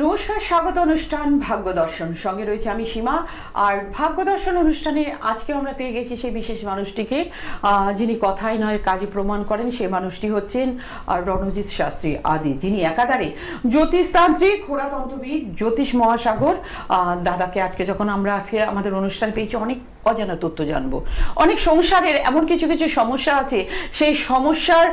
নমস্কার, স্বাগত অনুষ্ঠান ভাগ্য দর্শন। সঙ্গে রয়েছে আমি সীমা। আর ভাগ্য দর্শন অনুষ্ঠানে আজকে আমরা পেয়ে গেছি সেই বিশেষ মানুষটিকে, যিনি কথায় নয় কাজে প্রমাণ করেন। সেই মানুষটি হচ্ছেন রণজিৎ শাস্ত্রী আদি, যিনি একাধারে জ্যোতিষতান্ত্রিক, হোরাতন্ত্রবিদ, জ্যোতিষ মহাসাগর। দাদাকে আজকে যখন আমরা আজকে আমাদের অনুষ্ঠান পেয়েছি, অনেক অজানা তথ্য জানবো। অনেক সংসারের এমন কিছু কিছু সমস্যা আছে, সেই সমস্যার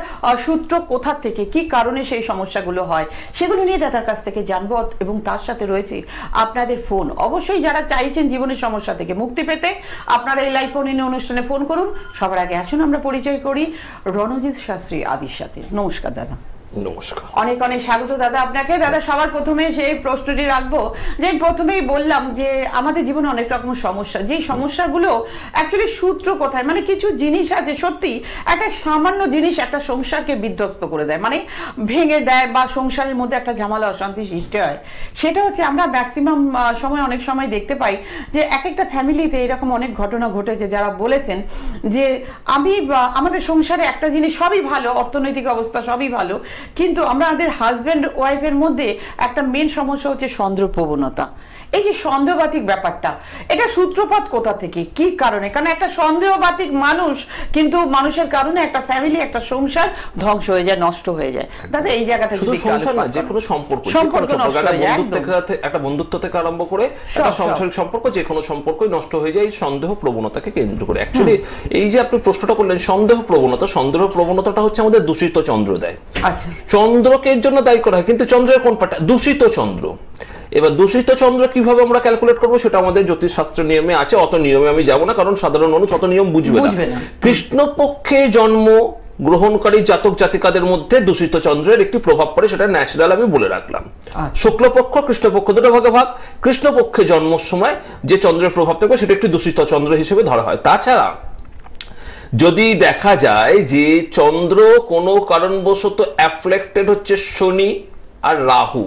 সূত্র কোথা থেকে, কি কারণে সেই সমস্যাগুলো হয়, সেগুলো নিয়ে দাদার কাছ থেকে জানবো। এবং তার সাথে রয়েছে আপনাদের ফোন। অবশ্যই যারা চাইছেন জীবনের সমস্যা থেকে মুক্তি পেতে, আপনারা এই লাইভ ফোন ইন অনুষ্ঠানে ফোন করুন। সবার আগে আসুন আমরা পরিচয় করি রণজিৎ শাস্ত্রী আদির সাথে। নমস্কার দাদা। নমস্কার, অনেক অনেক স্বাগত দাদা আপনাকে। দাদা, সবার প্রথমে সেই প্রশ্নটি রাখবো যে প্রথমেই বললাম যে আমাদের জীবনে অনেক রকম সমস্যা, যেই সমস্যাগুলো অ্যাকচুয়ালি সূত্র কোথায়, মানে কিছু জিনিস আছে সত্যি একটা সামান্য জিনিস একটা সংসারকে বিধ্বস্ত করে দেয়, মানে ভেঙে দেয়, বা সংসারের মধ্যে একটা ঝামেলা অশান্তি সৃষ্টি হয়। সেটা হচ্ছে আমরা ম্যাক্সিমাম সময় অনেক সময় দেখতে পাই যে এক একটা ফ্যামিলিতে এরকম অনেক ঘটনা ঘটেছে, যারা বলেছেন যে আমাদের সংসারে একটা জিনিস সবই ভালো, অর্থনৈতিক অবস্থা সবই ভালো, কিন্তু আমাদের হাজব্যান্ড ওয়াইফের মধ্যে একটা মেন সমস্যা হচ্ছে সন্দেহ প্রবণতা। এই যে সন্দেহবাতিক ব্যাপারটা, এটা সূত্রপাত কোথা থেকে, কি কারণে? কারণ একটা সন্দেহবাতিক মানুষ, কিন্তু মানুষের কারণে একটা ফ্যামিলি, একটা সংসার ধ্বংস হয়ে যায়, নষ্ট হয়ে যায়। দাদা, এই জায়গাটা শুধু সংসার না, যে কোনো সম্পর্ক নষ্ট হয়ে যায়, একটা বন্ধুত্ব থেকে আরম্ভ করে একটা সাংসারিক সম্পর্ক, যে কোনো সম্পর্কই নষ্ট হয়ে যায় সন্দেহ প্রবণতাকে কেন্দ্র করে। অ্যাকচুয়ালি এই যে আপনি প্রশ্নটা করলেন সন্দেহ প্রবণতাটা হচ্ছে আমাদের দূষিত চন্দ্র দেয়। আচ্ছা, চন্দ্রকে এর জন্য দায়ী করা হয়, কিন্তু চন্দ্রের কোন পার্টটা? দূষিত চন্দ্র। এবার দূষিত চন্দ্র কিভাবে আমরা ক্যালকুলেট করবো সেটা আমাদের জ্যোতিষ শাস্ত্রের নিয়মে আছে। অত নিয়মে আমি যাবো না, কারণ সাধারণ মানুষ অত নিয়ম বুঝবে না। কৃষ্ণপক্ষে জন্ম গ্রহণকারী জাতক জাতিকাদের মধ্যে দূষিত চন্দ্রের একটি প্রভাব পড়ে, সেটা ন্যাচারাল, আমি বলে রাখলাম। শুক্লপক্ষ কৃষ্ণপক্ষ দুটো ভাগে ভাগ। কৃষ্ণপক্ষে জন্মের সময় যে চন্দ্রের প্রভাব থাকবে সেটা একটি দূষিত চন্দ্র হিসেবে ধরা হয়। তাছাড়া যদি দেখা যায় যে চন্দ্র কোনো কারণবশত অ্যাফ্লেক্টেড হচ্ছে শনি আর রাহু,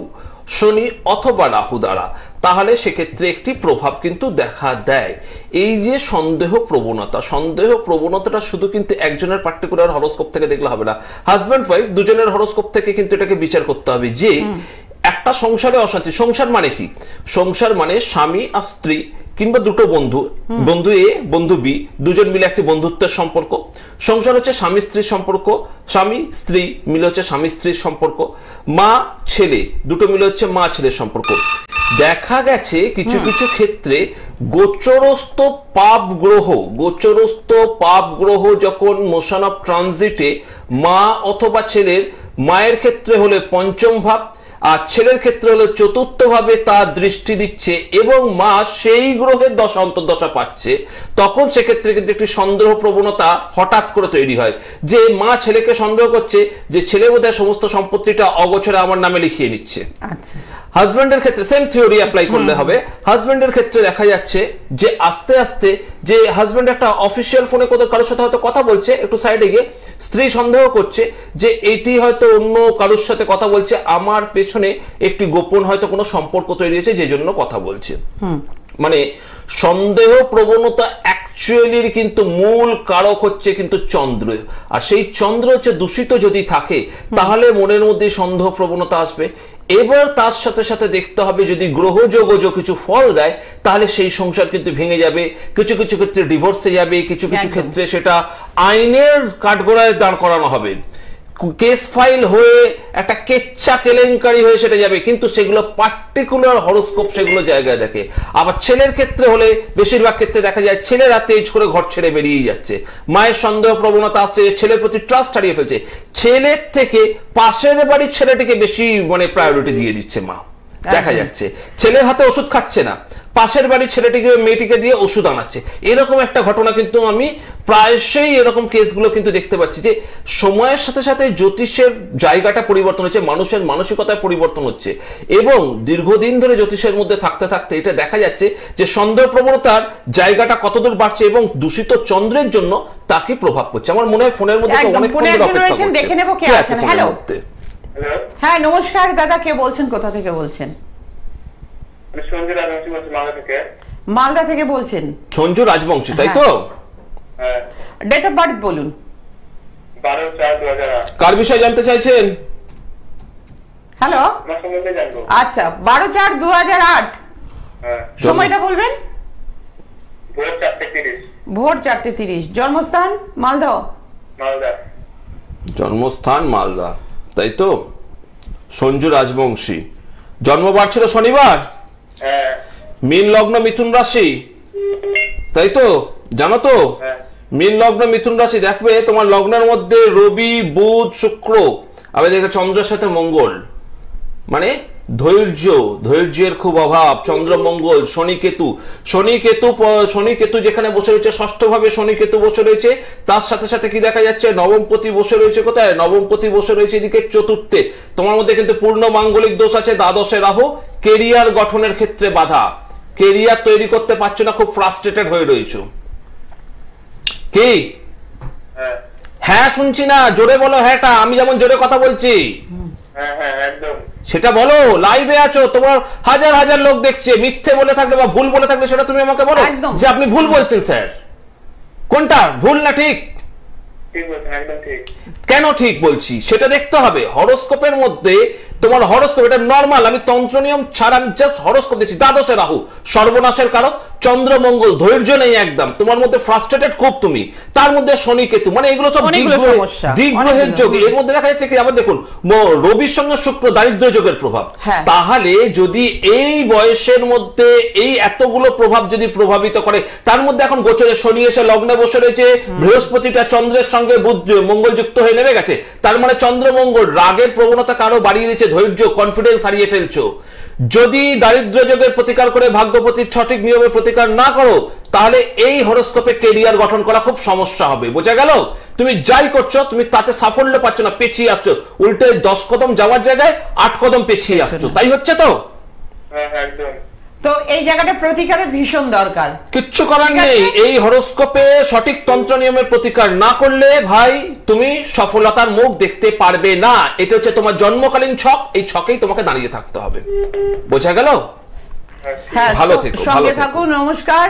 শনি অথবা রাহু দ্বারা, তাহলে সেক্ষেত্রে একটি প্রভাব কিন্তু দেখা দেয়। এই যে সন্দেহ প্রবণতাটা শুধু কিন্তু একজনের পার্টিকুলার হরোস্কোপ থেকে দেখলে হবে না, হাজব্যান্ড ওয়াইফ দুজনের হরোস্কোপ থেকে কিন্তু এটাকে বিচার করতে হবে। যে একটা সংসারে অশান্তি, সংসার মানে কি? সংসার মানে স্বামী আর স্ত্রী, কিংবা দুটো বন্ধু, বন্ধু এ বন্ধু বি, দুজন মিলে একটি বন্ধুত্বের সম্পর্ক। সংসার হচ্ছে স্বামী স্ত্রীর সম্পর্ক, স্বামী স্ত্রী মিলে হচ্ছে স্বামী স্ত্রীর সম্পর্ক, মা ছেলে দুটো মিলে হচ্ছে মা ছেলের সম্পর্ক। দেখা গেছে কিছু কিছু ক্ষেত্রে গোচরস্থ পাপ গ্রহ যখন মোশন অফ ট্রানজিটে মা অথবা ছেলের, মায়ের ক্ষেত্রে হলে পঞ্চম ভাব আর ছেলের ক্ষেত্রে হলো চতুর্থ ভাবে তার দৃষ্টি দিচ্ছে, এবং মা সেই গ্রহের দশা অন্তর্দশা পাচ্ছে, তখন সেক্ষেত্রে কিন্তু একটি সন্দেহ প্রবণতা হঠাৎ করে তৈরি হয়। যে মা ছেলেকে সন্দেহ করছে যে ছেলে বোধহয় সমস্ত সম্পত্তিটা অগোচরে আমার নামে লিখিয়ে নিচ্ছে। হাজব্যান্ডের ক্ষেত্রে সেম থিওরি অ্যাপ্লাই করলে হবে। হাজব্যান্ডের ক্ষেত্রে দেখা যাচ্ছে যে আস্তে আস্তে যে হাজব্যান্ড একটা অফিসিয়াল ফোনে কারোর সাথে হয়তো কথা বলছে, একটু সাইডে গিয়ে স্ত্রী সন্দেহ করছে যে এটি হয়তো অন্য কারোর সাথে কথা বলছে, আমার পেছনে একটি গোপন হয়তো কোনো সম্পর্ক তৈরি হয়েছে যে জন্য কথা বলছে। মানে সন্দেহ প্রবণতা অ্যাকচুয়ালি কিন্তু মূল কারক হচ্ছে কিন্তু চন্দ্র, আর সেই চন্দ্র হচ্ছে দূষিত যদি থাকে তাহলে মনের মধ্যে সন্দেহ প্রবণতা আসবে। এবার তার সাথে সাথে দেখতে হবে যদি গ্রহযোগ কিছু ফল দেয় তাহলে সেই সংসার কিন্তু ভেঙে যাবে, কিছু কিছু ক্ষেত্রে ডিভোর্সে যাবে, কিছু কিছু ক্ষেত্রে সেটা আইনের কাঠগড়ায় দাঁড় করানো হবে, কেস ফাইল হয়ে একটা কেচ্চা কেলেঙ্কারি হয়ে সেটা যাবে। কিন্তু সেগুলো পার্টিকুলার হরোস্কোপ সেগুলো জায়গায় দেখে। আবার ছেলের ক্ষেত্রে হলে বেশিরভাগ ক্ষেত্রে দেখা যায় ছেলেরা তেজ করে ঘর ছেড়ে বেরিয়ে যাচ্ছে, মায়ের সন্দেহ প্রবণতা আসছে, ছেলের প্রতি ট্রাস্ট হারিয়ে ফেলছে, ছেলের থেকে পাশের বাড়ির ছেলেটিকে বেশি প্রায়োরিটি দিয়ে দিচ্ছে মা। দেখা যাচ্ছে ছেলের হাতে ওষুধ খাচ্ছে না, পাশের বাড়ির ছেলেটিকে মেয়েটিকে দিয়ে ওষুধ আনাচ্ছে। এরকম একটা ঘটনা কিন্তু আমি প্রায়শই এরকম কেসগুলো কিন্তু দেখতে পাচ্ছি যে সময়ের সাথে সাথে জ্যোতিষের জায়গাটা পরিবর্তন হচ্ছে, মানুষের মানসিকতায় পরিবর্তন হচ্ছে, এবং দীর্ঘদিন ধরে জ্যোতিষের মধ্যে থাকতে থাকতে এটা দেখা যাচ্ছে যে সন্দেহ প্রবণতার জায়গাটা কতদূর বাড়ছে এবং দূষিত চন্দ্রের জন্য তাকে প্রভাব করছে। আমার মনে হয় ফোনের মধ্যে অনেক দেখে নেব কে আছেন। হ্যালো, হ্যাঁ নমস্কার দাদা, কে বলছেন, কোথা থেকে বলছেন? মালদা থেকে বলছেন। সঞ্জু রাজবংশী, তাই তো? ডেট অফ বার্থ বলুন। 12/4/2008। কার বিষয়ে জানতে চাইছেন? হ্যালো, আচ্ছা 12/4/2008, সময়টা বলবেন। ভোর 4:30। জন্মস্থান মালদহ। জন্মস্থান মালদা, তাই তো? সঞ্জু রাজবংশী। জন্মবার ছিল শনিবার, মীন লগ্ন মিথুন রাশি, তাই তো? জানো তো মীন লগ্ন মিথুন রাশি, দেখবে তোমার লগ্নের মধ্যে রবি বুধ শুক্র, আবার দেখে চন্দ্রের সাথে মঙ্গল, মানে ধৈর্যের খুব অভাব। চন্দ্র মঙ্গল শনি কেতু যেখানে বসে রয়েছে ষষ্ঠ ভাবে, শনি কেতু বসে রয়েছে, তার সাথে সাথে কি দেখা যাচ্ছে নবমপতি বসে রয়েছে কোথায়? নবমপতি বসে রয়েছে এদিকে চতুর্থে। তোমার মধ্যে কিন্তু পূর্ণ মাঙ্গলিক দোষ আছে, দ্বাদশে রাহু, কেরিয়ার গঠনের ক্ষেত্রে বাধা, কেরিয়ার তৈরি করতে পারছো না, খুব ফ্রাস্ট্রেটেড হয়ে রয়েছো। কি হ্যাঁ শুনছি না, জোরে বলো হ্যাঁটা, আমি যেমন জোরে কথা বলছি সেটা বলো। লাইভে আছো, তোমার হাজার হাজার লোক দেখছে, মিথ্যে বলে থাকলে বা ভুল বলে থাকলে সেটা তুমি আমাকে বলো যে আপনি ভুল বলছেন স্যার। কোনটা ভুল না ঠিক? কেন ঠিক বলছি সেটা দেখতে হবে। হরোস্কোপের মধ্যে তোমার হরোস্কোপ, এটা নরমাল, আমি তন্ত্র নিয়ম ছাড়া আমি জাস্ট হরোস্কোপ দেখছি। দ্বাদশে রাহু সর্বনাশের কারক, চন্দ্র মঙ্গল ধৈর্য নেই একদম, তোমার মধ্যে ফ্রাস্ট্রেটেড খুব তুমি, তার মধ্যে শনি কেতু, মানে এগুলো সব দিগ্গ্রহের যোগ। এর মধ্যে দেখা যাচ্ছে কি, আবার দেখুন রবির সঙ্গে শুক্র, দারিদ্র যোগের প্রভাব। তাহলে যদি এই বয়সের মধ্যে এই এতগুলো প্রভাব যদি প্রভাবিত করে, তার মধ্যে এখন গোচরে শনি এসে লগ্নে বসে রয়েছে, বৃহস্পতিটা চন্দ্রের সঙ্গে মঙ্গল যুক্ত হয়ে নেমে গেছে, তার মানে চন্দ্র মঙ্গল রাগের প্রবণতা কারো বাড়িয়ে দিচ্ছে, ধৈর্য কনফিডেন্স হারিয়ে ফেলছো। যদি দারিদ্র যোগের প্রতিকার করে ভাগ্যপতির সঠিক নিয়মে প্রতিকার না করো, তাহলে এই হরোস্কোপে কেরিয়ার গঠন করা খুব সমস্যা হবে। বোঝা গেল? তুমি যাই করছো তুমি তাতে সাফল্য পাচ্ছ না, পেছিয়ে আসছো, উল্টে 10 কদম যাওয়ার জায়গায় 8 কদম পেছিয়ে আসছো। তাই হচ্ছে তো? তো এই জায়গাটা প্রতিকারের ভীষণ দরকার, কিচ্ছু করার নেই। এই হরোস্কোপে সঠিক তন্ত্র নিয়মের প্রতিকার না করলে ভাই তুমি সফলতার মুখ দেখতে পারবে না। এটা হচ্ছে তোমার জন্মকালীন ছক, এই ছকেই তোমাকে দাঁড়িয়ে থাকতে হবে। বোঝা গেল? ভালো থেকো, সঙ্গে থাকো। নমস্কার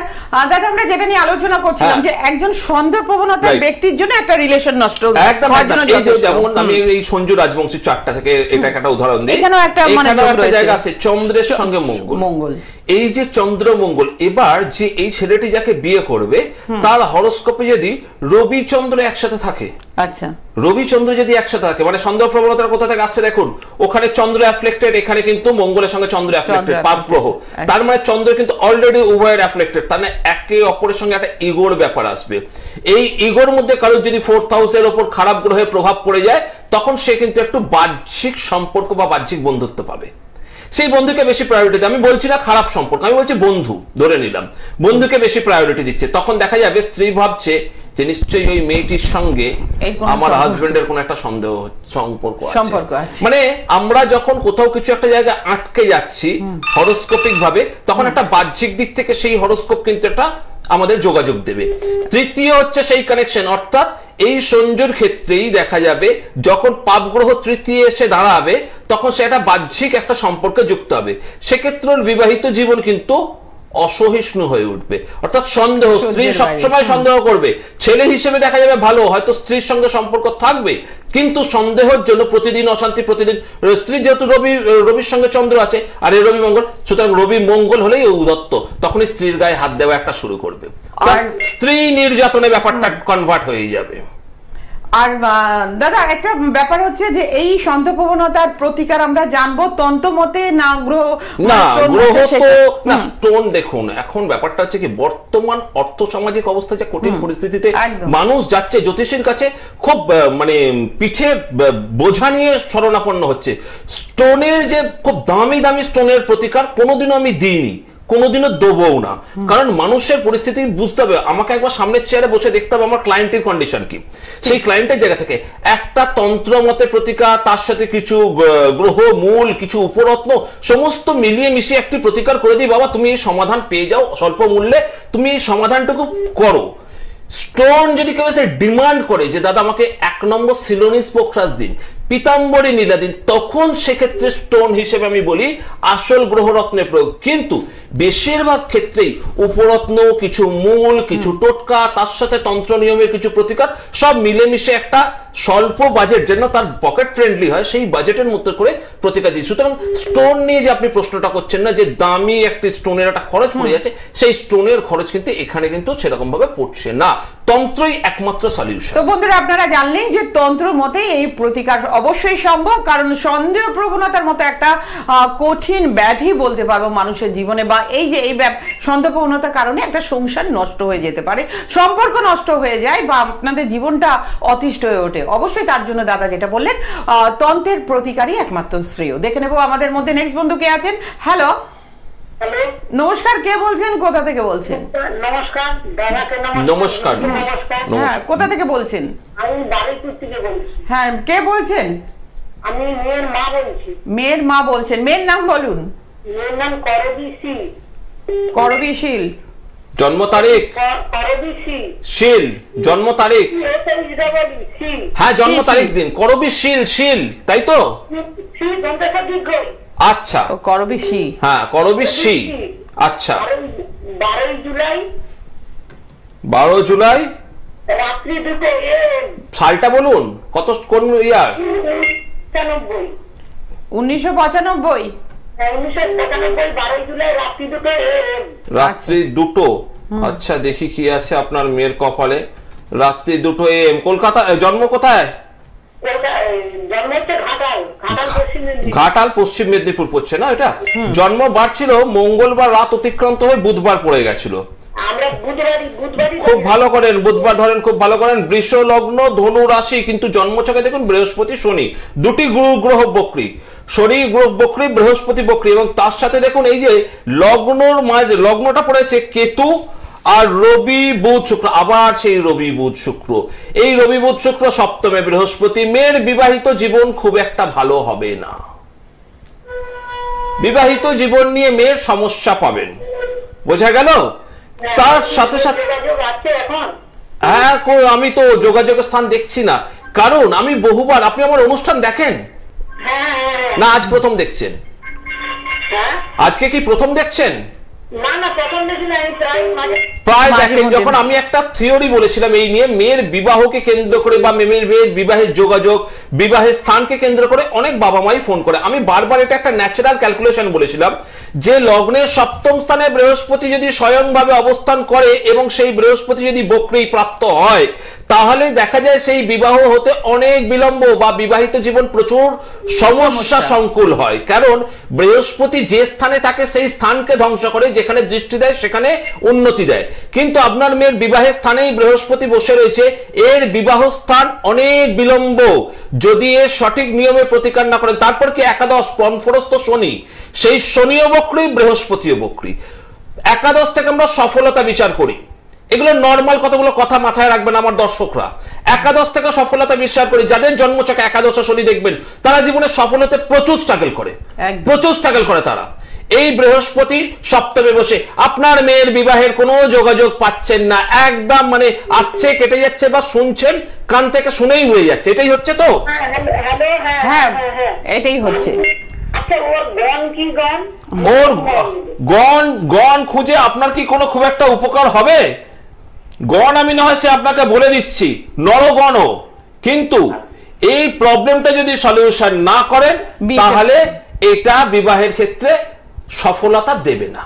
দাদা, আমরা যেটা নিয়ে আলোচনা করছিলাম যে একজন সন্দেহ প্রবণতার ব্যক্তির জন্য একটা রিলেশন নষ্ট একদম। এই যে যেমন আমি এই সঞ্জু রাজবংশী চারটা থেকে এটা একটা উদাহরণ দিই, এখানেও একটা মানে জায়গা আছে চন্দ্রের সঙ্গে মঙ্গল। এই যে চন্দ্র মঙ্গল, এবার যে এই ছেলেটি যাকে বিয়ে করবে তার হরোস্কোপে যদি রবি চন্দ্র একসাথে থাকে, আচ্ছা রবি চন্দ্র যদি একসাথে থাকে, মানে সন্দেহ প্রবণতার কোথা থেকে আসছে দেখুন, ওখানে চন্দ্র অ্যাফ্লেক্টেড, এখানে কিন্তু মঙ্গলের সঙ্গে চন্দ্র অ্যাফ্লেক্টেড, পাপ গ্রহ। তার মানে চন্দ্র কিন্তু অলরেডি উভয়ের অ্যাফ্লেক্টেড, তার মানে একে অপরের সঙ্গে একটা ইগোর ব্যাপার আসবে। এই ইগোর মধ্যে কারোর যদি 4th হাউসের ওপর খারাপ গ্রহের প্রভাব পড়ে যায়, তখন সে কিন্তু একটু বাহ্যিক সম্পর্ক বা বাহ্যিক বন্ধুত্ব পাবে। সেই বন্ধুকে বেশি প্রায়োরিটি, আমি বলছি না খারাপ সম্পর্ক, আমি বলছি বন্ধু, ধরে নিলাম বন্ধুকে বেশি প্রায়োরিটি দিচ্ছে। তখন দেখা যাবে স্ত্রী ভাবছে যে নিশ্চয়ই ওই মেয়েটির সঙ্গে আমার হাজবেন্ডের কোন একটা সন্দেহ সম্পর্ক আছে। মানে আমরা যখন কোথাও কিছু একটা জায়গায় আটকে যাচ্ছি হরোস্কোপিক ভাবে, তখন একটা বাহ্যিক দিক থেকে সেই হরোস্কোপ কিন্তু একটা আমাদের যোগাযোগ দেবে। তৃতীয় হচ্ছে সেই কানেকশন, অর্থাৎ এই সঞ্জুর ক্ষেত্রেই দেখা যাবে যখন পাপ গ্রহ তৃতীয় এসে দাঁড়াবে, তখন সে একটা বাহ্যিক একটা সম্পর্কে যুক্ত হবে। সেক্ষেত্রে বিবাহিত জীবন কিন্তু অসহিষ্ণু হয়ে উঠবে, অর্থাৎ সন্দেহ, স্ত্রী সবসময় সন্দেহ করবে। ছেলে হিসেবে দেখা যাবে ভালো, হয়তো স্ত্রীর সঙ্গে সম্পর্ক থাকবে, কিন্তু সন্দেহের জন্য প্রতিদিন অশান্তি, প্রতিদিন স্ত্রী যেহেতু রবির সঙ্গে চন্দ্র আছে আর এই রবি মঙ্গল, সুতরাং রবি মঙ্গল হলেই উদত্ত, তখনই স্ত্রীর গায়ে হাত দেওয়া একটা শুরু করবে, আর স্ত্রী নির্যাতনের ব্যাপারটা কনভার্ট হয়ে যাবে। আর দাদা একটা ব্যাপার হচ্ছে যে এই সন্দেহ প্রবণতার প্রতিকার আমরা জানবো তন্ত্র মতে, না গ্রহ না স্টোন। দেখুন এখন ব্যাপারটা হচ্ছে কি, বর্তমান অর্থ সামাজিক অবস্থা যে কঠিন পরিস্থিতিতে মানুষ যাচ্ছে জ্যোতিষীর কাছে, খুব মানে পিঠে বোঝা নিয়ে শরণাপন্ন হচ্ছে। স্টোনের যে খুব দামি দামি স্টোনের প্রতিকার কোনোদিনও আমি দিইনি, কোনোদিনও দেবও না, কারণ মানুষের পরিস্থিতি বুঝতে হবে। আমাকে একবার সামনের চেয়ারে বসে দেখতে হবে আমার ক্লায়েন্টের কন্ডিশন কি, সেই ক্লায়েন্টের জায়গা থেকে একটা তন্ত্র মতে প্রতিকার, তার সাথে কিছু গ্রহ মূল, কিছু উপরত্ন সমস্ত মিলিয়ে মিশিয়ে একটি প্রতিকার করে দিই, বাবা তুমি এই সমাধান পেয়ে যাও স্বল্প মূল্যে, তুমি এই সমাধানটুকু করো। স্টোন যদি কেউ এসে ডিমান্ড করে যে দাদা আমাকে 1 নম্বর সিলোনিস পোখরাজ দিন, পিতাম্বরী নীলাদিন, তখন সেক্ষেত্রে স্টোন হিসেবে আমি বলি আসল গ্রহরত্নের প্রয়োগ। কিন্তু বেশিরভাগ ক্ষেত্রেই উপরত্ন, কিছু মূল, কিছু টোটকা, তার সাথে তন্ত্র নিয়মের কিছু প্রতিকার সব মিলেমিশে একটা স্বল্প বাজেট যেন তার পকেট ফ্রেন্ডলি হয় সেই বাজেটের মধ্যে করে প্রতিকার দিই। সুতরাং স্টোন নিয়ে যে আপনি প্রশ্নটা করছেন না যে দামি একটি স্টোনের একটা খরচ পড়ে যাচ্ছে, সেই স্টোনের খরচ কিন্তু এখানে কিন্তু সেরকম ভাবে পড়ছে না, তন্ত্রই একমাত্র সলিউশন। তো বন্ধুরা আপনারা জানলেন যে তন্ত্র মতে এই প্রতিকার অবশ্যই সম্ভব, কারণ সন্দেহ প্রবণতার মতো একটা কঠিন ব্যাধি বলতে পারবো মানুষের জীবনে, বা এই যে এই সন্দেহ প্রবণতার কারণে একটা সংসার নষ্ট হয়ে যেতে পারে, সম্পর্ক নষ্ট হয়ে যায়, বা আপনাদের জীবনটা অতিষ্ঠ হয়ে ওঠে। অবশ্যই তার জন্য দাদা যেটা বললেন তন্ত্রের প্রতিকারই একমাত্র শ্রেয়। দেখে নেবো আমাদের মধ্যে নেক্সট বন্ধু কে আছেন। হ্যালো, নমস্কার, কে বলছেন, কোথা থেকে বলছেন? নমস্কার দাদাকে নমস্কার। হ্যাঁ, কোথা থেকে বলছেন? আমি বারুইপুর থেকে বলছি। হ্যাঁ, কে বলছেন? আমি মেয়ের মা বলছি। মেয়ের মা বলছেন, মেয়ের নাম বলুন। মেয়ের নাম করবী শীল। করবী শীল। জন্ম তারিখ? করবী শীল। শীল, জন্ম তারিখ? হ্যাঁ, জন্ম তারিখ দিন। করবী শীল, শীল, তাই তো? আচ্ছা, করবী শী। হ্যাঁ, করবী শী। আচ্ছা, 12 জুলাই। 12 জুলাই রাত্রি 2 AM। সালটা বলুন, কোন ইয়ার? 1995। 1995 12 জুলাই রাত্রি 2 AM। রাত্রি 2। আচ্ছা, দেখি কি আছে আপনার মেয়ের কপালে। রাত্রি 2 AM। কলকাতা, জন্ম কোথায়? ঘাটাল, পশ্চিম মেদিনীপুর পড়ছে না এটা? জন্ম বার ছিল মঙ্গলবার রাত অতিক্রান্ত হয়ে বুধবার পড়ে গেছিল। খুব ভালো করেন, বুধবার ধরেন, খুব ভালো করেন। বৃষ লগ্ন, ধনু রাশি, কিন্তু জন্মছকে দেখুন বৃহস্পতি শনি, দুটি গুরু গ্রহ বক্রী, শনি গ্রহ বক্রী, বৃহস্পতি বক্রী, এবং তার সাথে দেখুন এই যে লগ্নর মাঝে লগ্নটা পড়েছে কেতু আর রবি বুধ শুক্র, আবার সেই রবি বুধ শুক্র, এই রবি বুধ শুক্র সপ্তমে বৃহস্পতি। মেয়ের বিবাহিত জীবন খুব একটা ভালো হবে না, বিবাহিত জীবন নিয়ে মেয়ের সমস্যা পাবেন, বোঝা গেল? তার সাথে সাথে হ্যাঁ, আমি তো যোগাযোগের স্থান দেখছি না, কারণ আমি বহুবার, আপনি আমার অনুষ্ঠান দেখেন না? আজ প্রথম দেখছেন? আজকে কি প্রথম দেখছেন? প্রায় দেখেন। যখন আমি একটা থিওরি বলেছিলাম এই নিয়ে, মেয়ের বিবাহকে কেন্দ্র করে বা মেয়ের বিবাহের যোগাযোগ, বিবাহের স্থানকে কেন্দ্র করে অনেক বাবা মাই ফোন করে, আমি বারবার এটা একটা ন্যাচারাল ক্যালকুলেশন বলেছিলাম যে লগ্নের সপ্তম স্থানে বৃহস্পতি যদি স্বয়ংভাবে অবস্থান করে এবং সেই বৃহস্পতি যদি বক্রী প্রাপ্ত হয়, তাহলে দেখা যায় সেই বিবাহ হতে অনেক বিলম্ব বা বিবাহিত জীবন প্রচুর সমস্যা সংকুল হয়। কারণ বৃহস্পতি যে স্থানে থাকে সেই স্থানকে ধ্বংস করে, যেখানে দৃষ্টি দেয় সেখানে উন্নতি দেয়। কিন্তু আপনার মেয়ের বিবাহের স্থানেই বৃহস্পতি বসে রয়েছে, এর বিবাহ স্থান অনেক বিলম্ব যদি এর সঠিক নিয়মে প্রতিকার না করেন। তারপর কি একাদশ পঞ্চমস্ত শনি, সেই শনিও বক্রী, বৃহস্পতিও বক্রী। একাদশ থেকে আমরা সফলতা বিচার করি, এগুলো নর্মাল কতগুলো কথা মাথায় রাখবেন আমার দর্শকরা। একাদশ থেকে সফলতা বিচার করি, যাদের জন্মছকে একাদশ শনি দেখবেন তারা জীবনে সফলতা প্রচুর স্ট্রাগল করে তারা। এই বৃহস্পতি সপ্তমে বসে আপনার মেয়ের বিবাহের কোনো যোগাযোগ পাচ্ছেন না, একদম মানে আসছে, কেটে যাচ্ছে, বা শুনছেন কান থেকে শুনেই হয়ে যাচ্ছে, এটাই হচ্ছে তো? হ্যাঁ, এটাই হচ্ছে। ওর গণ খুঁজে আপনার কি কোনো খুব একটা উপকার হবে? গণ আমি না হয় সে আপনাকে বলে দিচ্ছি, নরগণ, কিন্তু এই প্রবলেমটা যদি সলিউশন না করেন তাহলে এটা বিবাহের ক্ষেত্রে সফলতা দেবে না।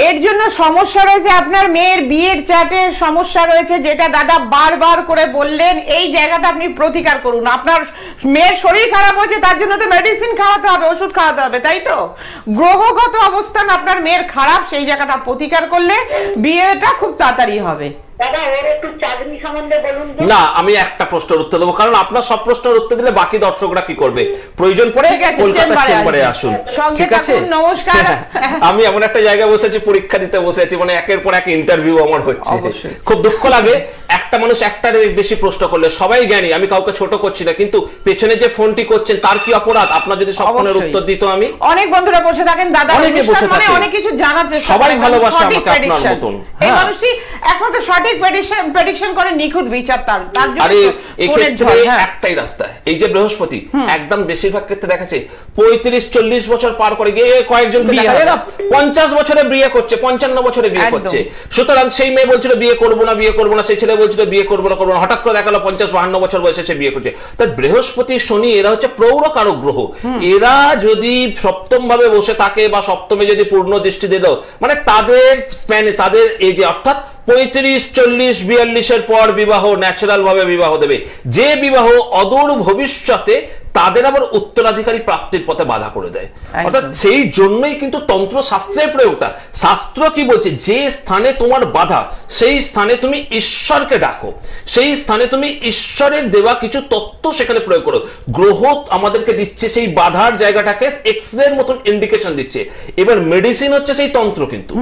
এর জন্য সমস্যা রয়েছে, আপনার মেয়ের বিয়ের চাটে সমস্যা রয়েছে, যেটা দাদা বারবার করে বললেন। এই জায়গাটা আপনি প্রতিকার করুন। আপনার মেয়ের শরীর খারাপ হয়েছে, তার জন্য তো মেডিসিন খাওয়াতে হবে, ওষুধ খাওয়াতে হবে, তাই তো? গ্রহগত অবস্থান আপনার মেয়ের খারাপ, সেই জায়গাটা প্রতিকার করলে বিয়েটা খুব তাড়াতাড়ি হবে। না, আমি একটা প্রশ্নের উত্তর দেবো, কারণ আপনার সব প্রশ্নের উত্তর দিলে বাকি দর্শকরা কি করবে? প্রয়োজন পড়ে কলকাতা চেম্বারে আসুন, ঠিক আছে? নমস্কার। আমি এমন একটা জায়গায় বসেছি, পরীক্ষা দিতে বসেছি, মানে একের পর এক ইন্টারভিউ আমার হচ্ছে। খুব দুঃখ লাগে, একটা মানুষ একটার বেশি প্রশ্ন করলে, সবাই জ্ঞানী, আমি কাউকে ছোট করছি না, কিন্তু পেছনে যে ফোনটি করছেন তার কি অপরাধ? আপনার যদি সব ফোনের উত্তর দিত আমি। অনেক বন্ধুরা বসে থাকেন দাদা, অনেকে বসে থাকেন, অনেক কিছু জানার চেষ্টা করেন, সবাই ভালোবাসে আমাকে আপনার মতন। এই মানুষটি একমাত্র সঠিক সঠিক প্রেডিকশন করে নিখুঁত বিচার তার জন্য আরে এক্ষেত্রে একটাই রাস্তা, এই যে বৃহস্পতি একদম বেশিরভাগ ক্ষেত্রে দেখাচ্ছে 35-40 বছর পার করে গিয়ে কয়েকজনকে দেখা যায় না 50 বছরে বিয়ে করছে, 55 বছরে বিয়ে করছে। সুতরাং সেই মেয়ে বলছিল বিয়ে করবো না, সেই ছেলে বলছিল বিয়ে করবো না, হঠাৎ করে দেখা গেল 50-52 বছর বয়সে সে বিয়ে করছে। তাই বৃহস্পতি শনি এরা হচ্ছে প্রৌঢ় কারক গ্রহ, এরা যদি সপ্তম ভাবে বসে থাকে বা সপ্তমে যদি পূর্ণ দৃষ্টি দিল, মানে তাদের স্প্যানে তাদের এই যে অর্থাৎ 35-40-42 পর বিবাহ ন্যাচারাল ভাবে বিবাহ দেবে, যে বিবাহ অদূর ভবিষ্যতে তাদের আবার উত্তরাধিকারী প্রাপ্তির পথে বাধা করে দেয়। অর্থাৎ সেই জন্যই কিন্তু তন্ত্র শাস্ত্রের প্রয়োগটা। শাস্ত্র কি বলছে, যে স্থানে তোমার বাধা সেই স্থানে তুমি ঈশ্বরকে ডাকো, সেই স্থানে তুমি ঈশ্বরের দেওয়া কিছু তত্ত্ব সেখানে প্রয়োগ করো। গ্রহ আমাদেরকে দিচ্ছে সেই বাধার জায়গাটাকে এক্সরের মতন ইন্ডিকেশন দিচ্ছে। এবার মেডিসিন হচ্ছে সেই তন্ত্র। কিন্তু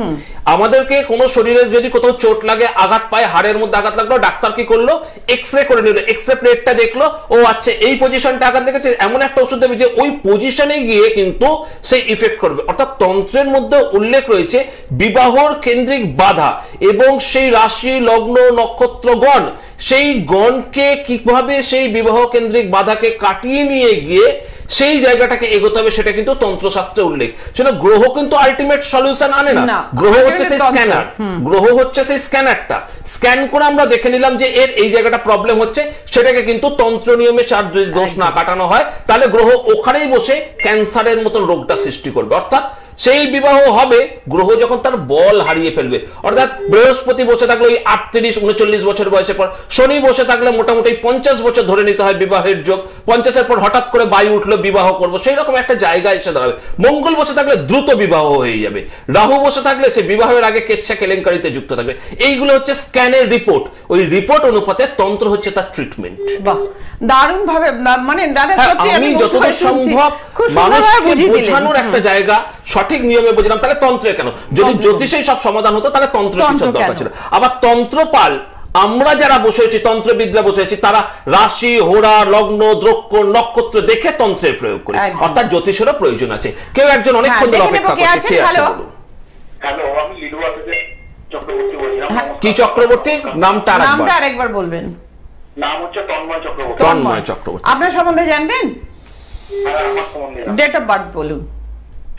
আমাদেরকে কোনো শরীরের যদি কোথাও চোট লাগে, আঘাত পায়, হাড়ের মধ্যে আঘাত লাগলো, ডাক্তার কি করলো, এক্সরে করে নিল, এক্সরে প্লেটটা দেখলো, ও আচ্ছা এই পজিশনটা আঘাত লেগেছে, এমন একটা ওষুধ দেবে যে ওই পজিশনে গিয়ে কিন্তু সেই ইফেক্ট করবে। অর্থাৎ তন্ত্রের মধ্যে উল্লেখ রয়েছে বিবাহর কেন্দ্রিক বাধা এবং সেই রাশি লগ্ন নক্ষত্রগণ, সেই গণকে কিভাবে সেই বিবাহ কেন্দ্রিক বাধাকে কাটিয়ে নিয়ে গিয়ে সেই জায়গাটাকে এগোতে হবে, সেটা কিন্তু তন্ত্রশাস্ত্রে উল্লেখ। সেটা গ্রহ কিন্তু আলটিমেট সলিউশন আনে না, গ্রহ হচ্ছে সেই স্ক্যানার, গ্রহ হচ্ছে সেই স্ক্যানারটা। স্ক্যান করে আমরা দেখে নিলাম যে এর এই জায়গাটা প্রবলেম হচ্ছে, সেটাকে কিন্তু তন্ত্র নিয়মে চার যদি দোষ না কাটানো হয় তাহলে গ্রহ ওখানেই বসে ক্যান্সারের মতন রোগটা সৃষ্টি করবে। অর্থাৎ সেই বিবাহ হবে গ্রহ যখন তার বল হারিয়ে ফেলবে। অর্থাৎ বৃহস্পতি বসে থাকলে ওই 38-39 বছর বয়সের পর, শনি বসে থাকলে মোটামুটি 50 বছর ধরে নিতে হয় বিবাহের যোগ, 50-এর পর হঠাৎ করে বায়ু উঠলো বিবাহ করবো, সেই রকম একটা জায়গায় এসে দাঁড়াবে। মঙ্গল বসে থাকলে দ্রুত বিবাহ হয়ে যাবে, রাহু বসে থাকলে সে বিবাহের আগে কেচ্ছা কেলেঙ্কারিতে যুক্ত থাকবে। এইগুলো হচ্ছে স্ক্যানের রিপোর্ট, ওই রিপোর্ট অনুপাতে তন্ত্র হচ্ছে তার ট্রিটমেন্ট। বাহ, দারুণ ভাবে মানে দাদা সত্যি আমি যতদূর সম্ভব মানুষকে বোঝানোর একটা জায়গা সঠিক নিয়মে বুঝলাম। তাহলে তন্ত্রে কেন, যদি জ্যোতিষেই সব সমাধান হতো তাহলে তন্ত্রের কিছু দরকার ছিল। আবার তন্ত্রপাল আমরা যারা বসে আছি, তন্ত্রবিদরা বসে আছি, তারা রাশি হোরা লগ্ন দ্রক্ষ নক্ষত্র দেখে তন্ত্রের প্রয়োগ করি, অর্থাৎ জ্যোতিষেরও প্রয়োজন আছে। কেউ একজন অনেকক্ষণ ধরে অপেক্ষা করছে, কে আছে বলুন। হ্যালো, আমি লিলুয়া থেকে চক্রবর্তী বলছিলাম। কি চক্রবর্তী? নামটা আরেকবার বলবেন। নাম হচ্ছে তন্ময় চক্রবর্তী। তন্ময় চক্রবর্তী। আপনার সম্বন্ধে জানবেন? আমার সম্বন্ধে ডেট অফ বার্থ বলুন।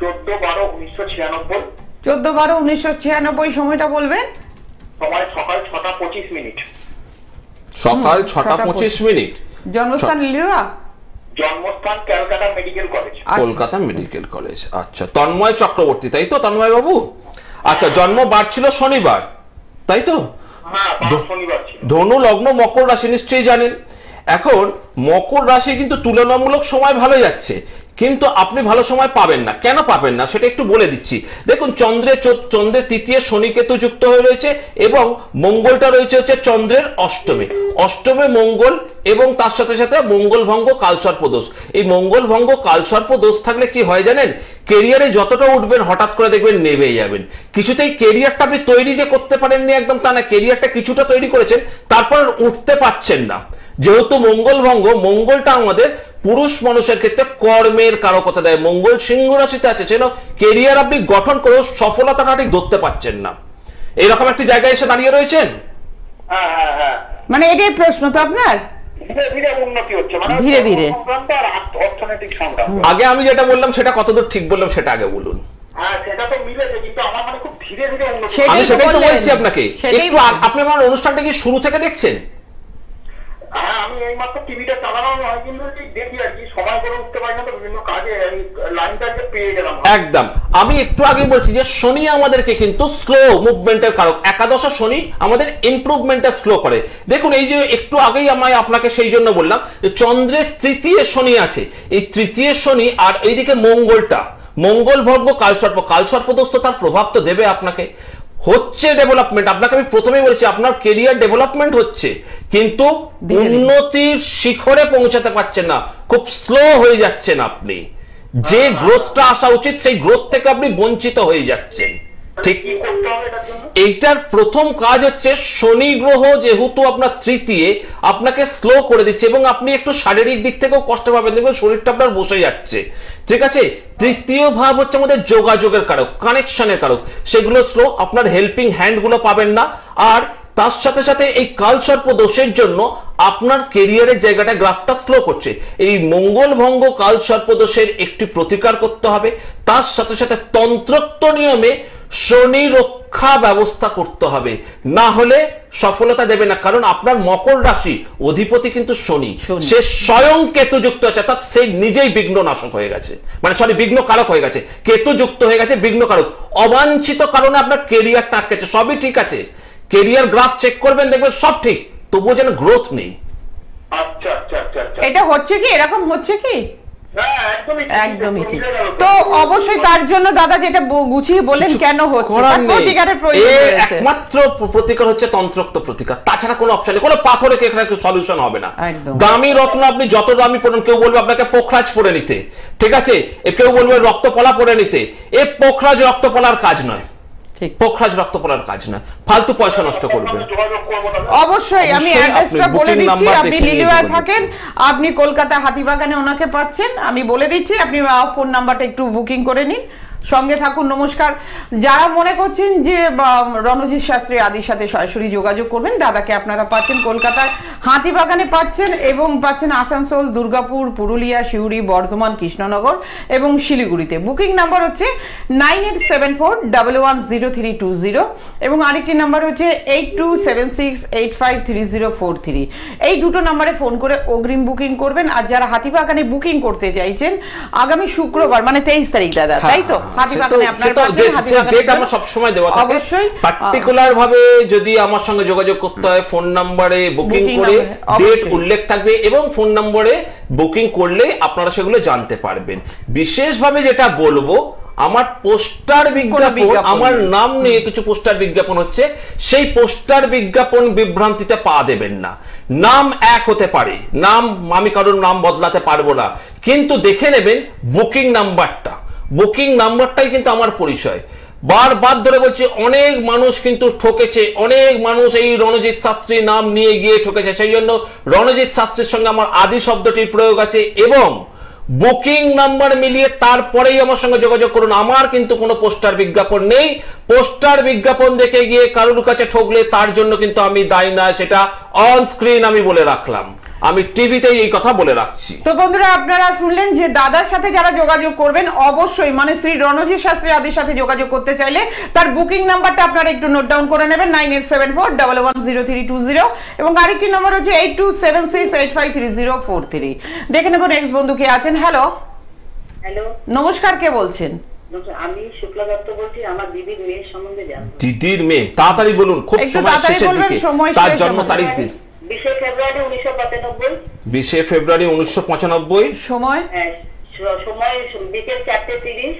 14/12/1996। 14/12/1996 সময়টা বলবেন। সময় সকাল 6:25। সকাল 6:25। জন্মস্থান লিলুয়া? জন্মস্থান Calcutta medical college. Kolkata medical college. আচ্ছা, তন্ময় চক্রবর্তী, তাই তো তন্ময় বাবু? আচ্ছা, জন্মবার ছিল শনিবার, তাই তো? হ্যাঁ, শনিবার ছিল। ধনু লগ্ন মকর রাশি নিশ্চয়ই জানেন। এখন মকর রাশি কিন্তু তুলনামূলক সময় ভালো যাচ্ছে, কিন্তু আপনি ভালো সময় পাবেন না। কেন পাবেন না সেটা একটু বলে দিচ্ছি। দেখুন, চন্দ্রের তৃতীয় শনি কেতু যুক্ত হয়ে রয়েছে এবং মঙ্গলটা রয়েছে হচ্ছে চন্দ্রের অষ্টমে মঙ্গল, এবং তার সাথে সাথে মঙ্গল ভঙ্গ কালসর্প দোষ। এই মঙ্গল ভঙ্গ কালসর্প দোষ থাকলে কি হয় জানেন, কেরিয়ারে যতটা উঠবেন হঠাৎ করে দেখবেন নেমে যাবেন। কিছুতেই কেরিয়ারটা আপনি তৈরি যে করতে পারেননি একদম তা না, কেরিয়ারটা কিছুটা তৈরি করেছেন, তারপর উঠতে পারছেন না। যেহেতু মঙ্গল ভঙ্গ, মঙ্গলটা আমাদের পুরুষ মানুষের ক্ষেত্রে কর্মের কারকতা দেয়। মঙ্গল সিংহ রাশিতে আছে, সেজন্য কেরিয়ার আপনি গঠন করেও সফলতাটা ঠিক ধরতে পারছেন না। এইরকম একটি জায়গায় এসে দাঁড়িয়ে রয়েছেন। মানে এটাই প্রশ্ন তো আপনার? ধীরে ধীরে উন্নতি হচ্ছে, মানে ধীরে ধীরে অর্থনৈতিক সংগ্রাম। আগে আমি যেটা বললাম সেটা কতদূর ঠিক বললাম সেটা আগে বলুন। হ্যাঁ, সেটা তো মিলেছে, কিন্তু আমার মানে খুব ধীরে ধীরে উন্নতি। আমি সেটাই তো বলছি আপনাকে। একটু আপনি আমার অনুষ্ঠানটা কি শুরু থেকে দেখছেন? হ্যাঁ, আমি এইমাত্র টিভিটা চালানো হয়, কিন্তু দেখি আর কি, সময় করে উঠতে পারি না তো, বিভিন্ন কাজে লাইনটা পেয়ে গেলাম। একদম, আমি একটু আগে বলছি যে শনি আমাদেরকে কিন্তু স্লো মুভমেন্টের কারক। একাদশ শনি আমাদের ইমপ্রুভমেন্টটা স্লো করে। দেখুন, এই যে একটু আগেই আমি আপনাকে সেই জন্য বললাম যে চন্দ্রের তৃতীয় শনি আছে, এই তৃতীয় শনি আর এইদিকে মঙ্গলটা, মঙ্গল ভঙ্গ কালসর্প দোষ তো তার প্রভাব তো দেবে আপনাকে। হচ্ছে ডেভেলপমেন্ট, আপনাকে আমি প্রথমেই বলেছি আপনার কেরিয়ার ডেভেলপমেন্ট হচ্ছে, কিন্তু উন্নতির শিখরে পৌঁছাতে পারছেন না, খুব স্লো হয়ে যাচ্ছেন আপনি। যে গ্রোথটা আসা উচিত সেই গ্রোথ থেকে আপনি বঞ্চিত হয়ে যাচ্ছেন। ঠিক, এইটার প্রথম কাজ হচ্ছে শনি গ্রহ যেহেতু আপনার তৃতীয়, আপনাকে স্লো করে দিচ্ছে এবং আপনি একটু শারীরিক দিক থেকেও কষ্ট পাবেন, দেখবেন শরীরটা আপনার বসে যাচ্ছে। ঠিক আছে, তৃতীয় ভাব হচ্ছে আমাদের যোগাযোগের কারক, কানেকশনের কারক, সেগুলো স্লো, আপনার হেল্পিং হ্যান্ড গুলো পাবেন না। আর তার সাথে সাথে এই কালসর্প দোষের জন্য আপনার কেরিয়ারের জায়গাটা গ্রাফটা স্লো করছে। এই মঙ্গল ভঙ্গ কালসর্প দোষের একটি প্রতিকার করতে হবে, তার সাথে সাথে তন্ত্রোক্ত নিয়মে শনি রক্ষা ব্যবস্থা করতে হবে, না হলে সফলতা দেবে না। কারণ আপনার মকর রাশি অধিপতি কিন্তু শনি, সে স্বয়ং কেতু যুক্ত আছে, অর্থাৎ সে নিজেই বিঘ্ন নাশক হয়ে গেছে, মানে সরি বিঘ্ন কারক হয়ে গেছে, কেতু যুক্ত হয়ে গেছে বিঘ্ন কারক। অবাঞ্ছিত কারণে আপনার কেরিয়ারটা আটকেছে, সবই ঠিক আছে, কেরিয়ার গ্রাফ চেক করবেন দেখবেন সব ঠিক, তবুও যেন গ্রোথ নেই। আচ্ছা আচ্ছা আচ্ছা আচ্ছা, এটা হচ্ছে কি, এরকম হচ্ছে কি? হ্যাঁ একদমই ঠিক। তো অবশ্যই তার জন্য দাদা যেটা গুছিয়ে বলেন কেন হচ্ছে, প্রতিকারের প্রয়োজন রয়েছে। একমাত্র প্রতিকার হচ্ছে তন্ত্রোক্ত প্রতিকার, তাছাড়া কোনো অপশন নেই, কোনো পাথরে এখানে সলিউশন হবে না। দামি রত্ন আপনি যত দামি পড়েন, কেউ বলবে আপনাকে পোখরাজ পরে নিতে, ঠিক আছে, কেউ বলবে রক্তপলা পরে নিতে, এ পোখরাজ রক্তপলার কাজ নয়, পোখরাজ রক্তপলার কাজ নয়, ফালতু পয়সা নষ্ট করবে। অবশ্যই আমি অ্যাড্রেসটা বলে দিচ্ছি, আপনি লিলিয়ায় থাকেন, আপনি কলকাতা হাতিবাগানে ওনাকে পাচ্ছেন, আমি বলে দিচ্ছি, আপনি ফোন নাম্বারটা একটু বুকিং করে নিন, সঙ্গে থাকুন। নমস্কার। যারা মনে করছেন যে রণজিৎ শাস্ত্রী আদির সাথে সরাসরি যোগাযোগ করবেন, দাদাকে আপনারা পাচ্ছেন কলকাতার হাতিবাগানে পাচ্ছেন, এবং পাচ্ছেন আসানসোল, দুর্গাপুর, পুরুলিয়া, সিউড়ি, বর্ধমান, কৃষ্ণনগর এবং শিলিগুড়িতে। বুকিং নাম্বার হচ্ছে 9874110320 এবং আরেকটি নাম্বার হচ্ছে 8276853043। এই দুটো নাম্বারে ফোন করে অগ্রিম বুকিং করবেন। আর যারা হাতিবাগানে বুকিং করতে চাইছেন, আগামী শুক্রবার মানে 23 তারিখ দাদা, তাই তো? পার্টিকুলার ভাবে যদি আমার সঙ্গে যোগাযোগ করতে হয়, ফোন নাম্বারে বুকিং করে ডেট উল্লেখ থাকবে, এবং ফোন নম্বরে বুকিং করলে আপনারা সেগুলো জানতে পারবেন। বিশেষভাবে যেটা বলবো, আমার পোস্টার বিজ্ঞাপন, আমার নাম নিয়ে কিছু পোস্টার বিজ্ঞাপন হচ্ছে, সেই পোস্টার বিজ্ঞাপন বিভ্রান্তিতে পা দেবেন না। নাম এক হতে পারে, নাম আমি কারোর নাম বদলাতে পারবো না, কিন্তু দেখে নেবেন বুকিং নাম্বারটা, বুকিং নাম্বারটাই কিন্তু আমার পরিচয়। বারবার ধরে বলছি, অনেক মানুষ কিন্তু ঠকেছে, অনেক মানুষ এই রণজিৎ শাস্ত্রী নাম নিয়ে গিয়ে ঠকেছে, সেই জন্য রণজিৎ শাস্ত্রীর সঙ্গে আমার আদি শব্দটির প্রয়োগ আছে, এবং বুকিং নাম্বার মিলিয়ে তারপরেই আমার সঙ্গে যোগাযোগ করুন। আমার কিন্তু কোনো পোস্টার বিজ্ঞাপন নেই, পোস্টার বিজ্ঞাপন দেখে গিয়ে কারোর কাছে ঠকলে তার জন্য কিন্তু আমি দায়ী না, সেটা অন স্ক্রিন আমি বলে রাখলাম, আমি টিভিতেই এই কথা বলে রাখছি। তো বন্ধুরা, আপনারা শুনলেন যে দাদার সাথে যারা যোগাযোগ করবেন, অবশ্যই মানে শ্রী রণজিৎ শাস্ত্রী আদির সাথে যোগাযোগ করতে চাইলে তার বুকিং নাম্বারটা আপনারা একটু নোট ডাউন করে নেবেন, 9874110320 এবং আরেকটি নম্বর হচ্ছে 8276853043। দেখে নেব নেক্সট বন্ধু কে আছেন। হ্যালো হ্যালো, নমস্কার, কে বলছেন? আমি শুক্লা দত্ত বলছি, আমার দিদির মেয়ের সম্বন্ধে জানবো। দিদির মেয়ে, তাড়াতাড়ি বলুন, খুব সময় শেষের দিকে, তার জন্ম তারিখ দিন। 20 ফেব্রুয়ারি 1995। 20 ফেব্রুয়ারি 1995। সময় বিকেল 4:30,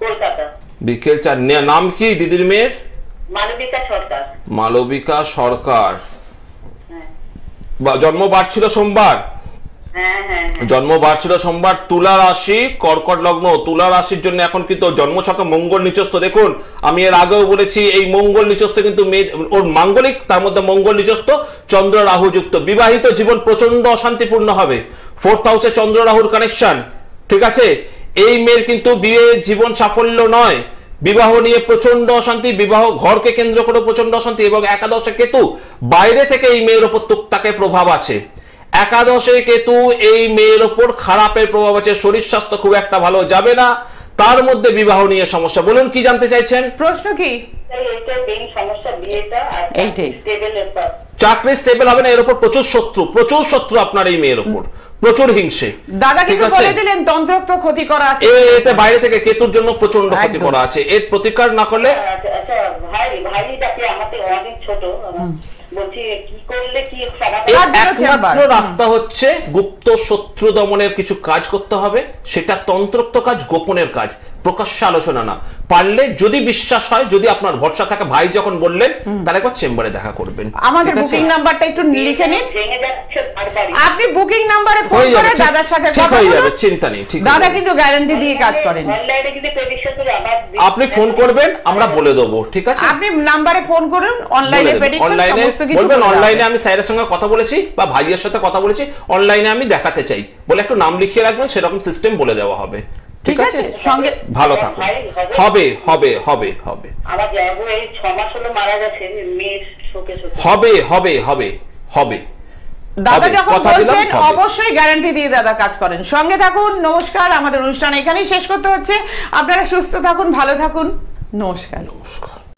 কলকাতা। বিকেল 4। নাম কি দিদির মেয়ের? মালবিকা সরকার। মালবিকা সরকার। জন্মবার ছিল সোমবার। জন্মবার ছিল সোমবার। তুলা রাশি, কর্কট লগ্ন। তুলা রাশির জন্য এখন কিন্তু জন্মছকে মঙ্গল নিচস্থ। দেখুন, আমি এর আগেও বলেছি, এই মঙ্গল নিচস্থ কিন্তু ওর মাঙ্গলিক, তার মধ্যে মঙ্গল নিচস্থ, চন্দ্র রাহু যুক্ত। বিবাহিত জীবন প্রচন্ড অশান্তিপূর্ণ হবে। 4th হাউসে চন্দ্র রাহুর কানেকশন, ঠিক আছে। এই মেয়ের কিন্তু বিয়ের জীবন সাফল্য নয়, বিবাহ নিয়ে প্রচন্ড অশান্তি, বিবাহ ঘরকে কেন্দ্র করে প্রচন্ড অশান্তি, এবং একাদশে কেতু, বাইরে থেকে এই মেয়ের উপর টুকটাকে প্রভাব আছে। একাদশে কেতু এই মেয়ের ওপর খারাপের প্রভাব আছে, শরীর স্বাস্থ্য খুব একটা ভালো যাবে না, তার মধ্যে বিবাহ নিয়ে সমস্যা। বলুন কি জানতে চাইছেন? প্রশ্ন কি? চাকরি স্টেবল হবে না, এর উপর প্রচুর শত্রু আপনার এই মেয়ের উপর, প্রচুর হিংসে। দাদা কিন্তু বলে দিলেন তন্ত্রোক্ত ক্ষতি করা আছে, এতে বাইরে থেকে কেতুর জন্য প্রচন্ড ক্ষতি করা আছে, এর প্রতিকার না করলে। আচ্ছা ভাইটাকে আমাদের অনেক ছোট, বলছি কি করলে কি একমাত্র রাস্তা হচ্ছে গুপ্ত শত্রু দমনের কিছু কাজ করতে হবে, সেটা তন্ত্রোক্ত কাজ, গোপনের কাজ, প্রকাশ্যে আলোচনা না। পারলে যদি বিশ্বাস হয়, যদি আপনার ভরসা থাকে, ভাই যখন বললেন, তাহলে একবার চেম্বারে দেখা করবেন। আমাদের বুকিং নাম্বারটা একটু লিখে নিন, আপনি বুকিং নাম্বারে ফোন করে দাদার সাথে কথা বলুন, চিন্তা নেই, ঠিক আছে। দাদা কিন্তু গ্যারান্টি দিয়ে কাজ করেন। আপনি ফোন করবেন, আমরা বলে দেবো, ঠিক আছে। আপনি নাম্বারে ফোন করুন, অনলাইনে প্রেডিকশন সমস্ত কিছু বলবেন, অনলাইনে আমি স্যারের সঙ্গে কথা বলেছি বা ভাইয়ের সাথে কথা বলেছি, অনলাইনে আমি দেখাতে চাই বলে একটু নাম লিখিয়ে রাখবেন, সেরকম সিস্টেম বলে দেওয়া হবে, ঠিক আছে। সঙ্গে ভালো থাকুন, হবে হবে হবে হবে। আমার যাবো এই 6 মাস হলো মারা গেছে, মেয়ের শোকে শোকে। হবে হবে হবে হবে দাদা হবে, যখন কথা দিলাম, বলছেন হবে। অবশ্যই গ্যারান্টি দিয়ে দাদা কাজ করেন। সঙ্গে থাকুন। নমস্কার। আমাদের অনুষ্ঠান এখানেই শেষ করতে হচ্ছে। আপনারা সুস্থ থাকুন, ভালো থাকুন। নমস্কার। নমস্কার।